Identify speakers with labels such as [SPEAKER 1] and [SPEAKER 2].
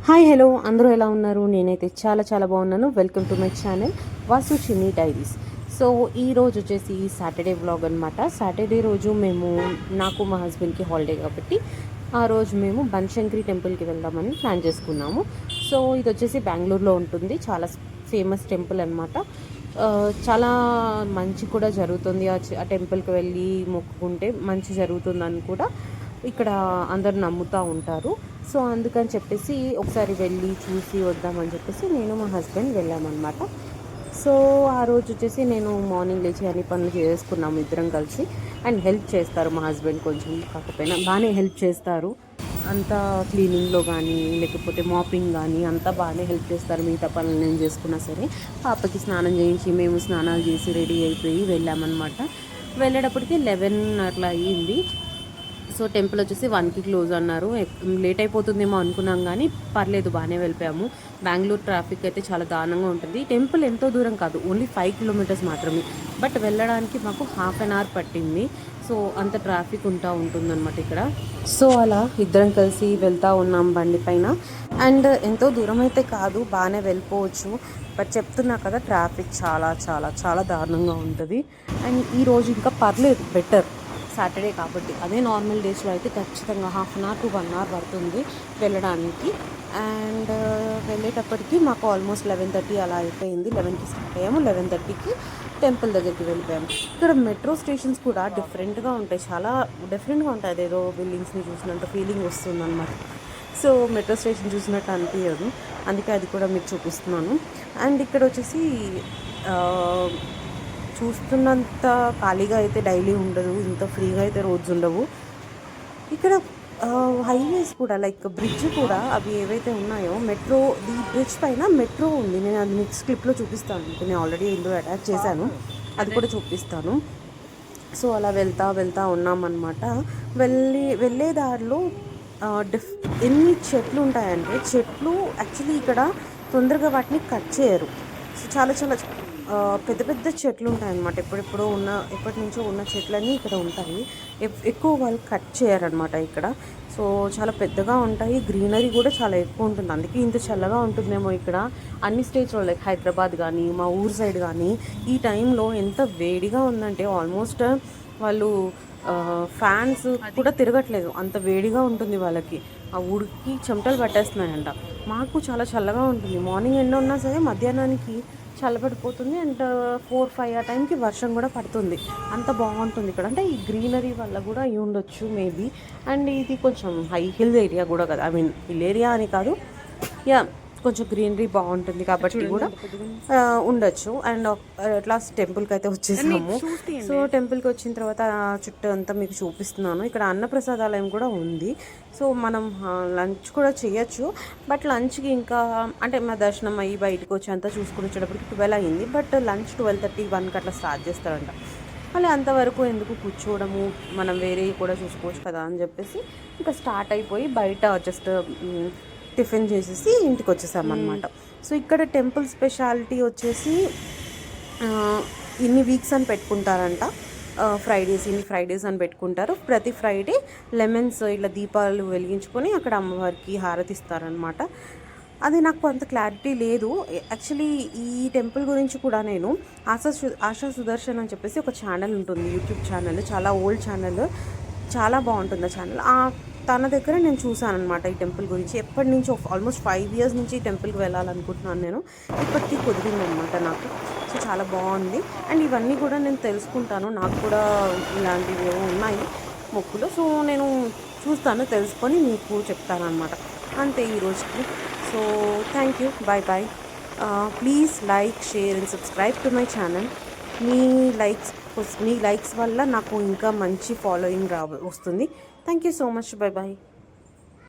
[SPEAKER 1] Hi hello అందరూ ఎలా ఉన్నారు? నేనైతే చాలా చాలా బాగున్నాను. Welcome to my channel Vasu చిన్ని డైరీస్. సో ఈరోజు వచ్చేసి సాటర్డే వ్లాగ్ అనమాట. సాటర్డే రోజు మేము నాకు మా హస్బెండ్కి హాలిడే కాబట్టి ఆ రోజు మేము బన్శంకరి టెంపుల్కి వెళ్దామని ప్లాన్ చేసుకున్నాము. సో ఇది వచ్చేసి బెంగళూరులో ఉంటుంది. చాలా ఫేమస్ టెంపుల్ అనమాట. చాలా మంచి కూడా జరుగుతుంది. ఆ టెంపుల్కి వెళ్ళి మొక్కుకుంటే మంచి జరుగుతుందని కూడా ఇక్కడ అందరు నమ్ముతూ ఉంటారు. సో అందుకని చెప్పేసి ఒకసారి వెళ్ళి చూసి వద్దామని చెప్పేసి నేను మా హస్బెండ్ వెళ్ళామన్నమాట. సో ఆ రోజు వచ్చేసి నేను మార్నింగ్ లేచి అన్ని పనులు చేసుకున్నాము ఇద్దరం కలిసి. అండ్ హెల్ప్ చేస్తారు మా హస్బెండ్, కొంచెం కాకపోయినా బాగానే హెల్ప్ చేస్తారు. అంతా క్లీనింగ్లో కానీ లేకపోతే మాపింగ్ కానీ అంతా బాగానే హెల్ప్ చేస్తారు. మిగతా పనులు నేను చేసుకున్నా సరే పాపకి స్నానం చేయించి మేము స్నానాలు చేసి రెడీ అయిపోయి వెళ్ళామన్నమాట. వెళ్ళేటప్పటికి 11 అట్లా అయ్యింది. సో టెంపుల్ వచ్చేసి 1కి క్లోజ్ అన్నారు. లేట్ అయిపోతుందేమో అనుకున్నాం కానీ పర్లేదు, బాగానే వెళ్ళిపోయాము. బెంగళూరు ట్రాఫిక్ అయితే చాలా దారుణంగా ఉంటుంది. టెంపుల్ ఎంతో దూరం కాదు, ఓన్లీ 5 కిలోమీటర్స్ మాత్రమే. బట్ వెళ్ళడానికి మాకు ½ అన్ అవర్ పట్టింది. సో అంత ట్రాఫిక్ ఉంటుందన్నమాట ఇక్కడ. సో అలా ఇద్దరం కలిసి వెళ్తూ ఉన్నాం బండి పైన. అండ్ ఎంతో దూరం అయితే కాదు, బాగానే వెళ్ళిపోవచ్చు. బట్ చెప్తున్నా కదా, ట్రాఫిక్ చాలా చాలా చాలా దారుణంగా ఉంటుంది. అండ్ ఈరోజు ఇంకా పర్లేదు, బెటర్. సాటర్డే కాబట్టి, అదే నార్మల్ డేస్లో అయితే ఖచ్చితంగా ½ అన్ అవర్ టు 1 అవర్ పడుతుంది వెళ్ళడానికి. అండ్ వెళ్ళేటప్పటికి మాకు ఆల్మోస్ట్ 11:30 అలా అయిపోయింది. 11కి స్టార్ట్ అయ్యాము, 11:30కి టెంపుల్ దగ్గరికి వెళ్ళిపోయాము. ఇక్కడ మెట్రో స్టేషన్స్ కూడా డిఫరెంట్గా ఉంటాయి, చాలా డిఫరెంట్గా ఉంటాయి. అదేదో బిల్డింగ్స్ని చూసినంత ఫీలింగ్ వస్తుందన్నమాట. సో మెట్రో స్టేషన్ చూసినట్టు అనిపించదు, అందుకే అది కూడా మీకు చూపిస్తున్నాను. అండ్ ఇక్కడ వచ్చేసి చూస్తున్నంత ఖాళీగా అయితే డైలీ ఉండదు, ఇంత ఫ్రీగా అయితే రోడ్స్ ఉండవు ఇక్కడ. హైవేస్ కూడా, లైక్ బ్రిడ్జ్ కూడా, అవి ఏవైతే ఉన్నాయో మెట్రో, ఈ బ్రిడ్జ్ పైన మెట్రో ఉంది. నేను అది నెక్స్ట్ క్లిప్లో చూపిస్తాను. నేను ఆల్రెడీ ఇందులో అటాచ్ చేశాను, అది కూడా చూపిస్తాను. సో అలా వెళ్తా ఉన్నామన్నమాట. వెళ్ళే దారిలో ఎన్ని చెట్లు ఉంటాయంటే, చెట్లు యాక్చువల్లీ ఇక్కడ తొందరగా వాటిని కట్ చేయరు. సో చాలా చాలా పెద్ద పెద్ద చెట్లు ఉంటాయన్నమాట. ఎప్పటి నుంచో ఉన్న చెట్లన్నీ ఇక్కడ ఉంటాయి. ఎక్కువ వాళ్ళు కట్ చేయరనమాట ఇక్కడ. సో చాలా పెద్దగా ఉంటాయి, గ్రీనరీ కూడా చాలా ఎక్కువ ఉంటుంది. అందుకే ఇంత చల్లగా ఉంటుందేమో ఇక్కడ. అన్ని స్టేట్స్లో లైక్ హైదరాబాద్ కానీ మా ఊరు సైడ్ కానీ ఈ టైంలో ఎంత వేడిగా ఉందంటే ఆల్మోస్ట్ వాళ్ళు ఫ్యాన్స్ కూడా తిరగట్లేదు, అంత వేడిగా ఉంటుంది వాళ్ళకి. ఆ ఉడికి చెమటలు పట్టేస్తున్నాయంట. మాకు చాలా చల్లగా ఉంటుంది. మార్నింగ్ ఎండ ఉన్నా సరే మధ్యాహ్నానికి చల్లబడిపోతుంది. అండ్ 4-5 ఆ టైంకి వర్షం కూడా పడుతుంది. అంత బాగుంటుంది ఇక్కడ. అంటే ఈ గ్రీనరీ వల్ల కూడా అయి ఉండొచ్చు మేబీ. అండ్ ఇది కొంచెం హై హిల్ ఏరియా కూడా కదా, ఐ మీన్ హిల్ ఏరియా అని కాదు, యా కొంచెం గ్రీనరీ బాగుంటుంది కాబట్టి కూడా ఉండొచ్చు. అండ్ లాస్ట్ టెంపుల్కి అయితే వచ్చేసాము. సో టెంపుల్కి వచ్చిన తర్వాత చుట్టూ అంతా మీకు చూపిస్తున్నాను. ఇక్కడ అన్నప్రసాదాలయం కూడా ఉంది. సో మనం లంచ్ కూడా చేయొచ్చు. బట్ లంచ్కి ఇంకా అంటే మా దర్శనం అయ్యి బయటకు వచ్చి అంతా చూసుకుని వచ్చేటప్పటికి 12 అయ్యింది. బట్ లంచ్ 12:30, 1కి అట్లా స్టార్ట్ చేస్తారంట. మళ్ళీ అంతవరకు ఎందుకు కూర్చోవడము, మనం వేరే కూడా చూసుకోవచ్చు కదా అని చెప్పేసి ఇంకా స్టార్ట్ అయిపోయి బయట జస్ట్ టిఫిన్ చేసేసి ఇంటికి వచ్చేసామన్నమాట. సో ఇక్కడ టెంపుల్ స్పెషాలిటీ వచ్చేసి ఇన్ని వీక్స్ అని పెట్టుకుంటారంట. ఇన్ని ఫ్రైడేస్ అని పెట్టుకుంటారు. ప్రతి ఫ్రైడే లెమన్స్ ఇట్లా దీపాలు వెలిగించుకొని అక్కడ అమ్మవారికి హారతిస్తారనమాట. అది నాకు అంత క్లారిటీ లేదు. యాక్చువల్లీ ఈ టెంపుల్ గురించి కూడా నేను ఆశా సుదర్శన్ అని చెప్పేసి ఒక ఛానల్ ఉంటుంది, యూట్యూబ్ ఛానల్, చాలా ఓల్డ్ ఛానల్, చాలా బాగుంటుంది ఆ ఛానల్. తన దగ్గర నేను చూసాను అనమాట ఈ టెంపుల్ గురించి. ఎప్పటి నుంచో ఆల్మోస్ట్ 5 years నుంచి ఈ టెంపుల్కి వెళ్ళాలనుకుంటున్నాను నేను. ఇప్పటికీ కుదిరిందనమాట నాకు. సో చాలా బాగుంది. అండ్ ఇవన్నీ కూడా నేను తెలుసుకుంటాను, నాకు కూడా ఇలాంటివి ఉన్నాయి మొక్కులు. సో నేను చూస్తాను, తెలుసుకొని మీకు చెప్తాను అనమాట. అంతే ఈరోజుకి. So thank you, bye bye. Please like, share and subscribe to my channel. మీ లైక్స్ వల్ల నాకు ఇంకా మంచి ఫాలోయింగ్ వస్తుంది. Thank you so much. Bye bye.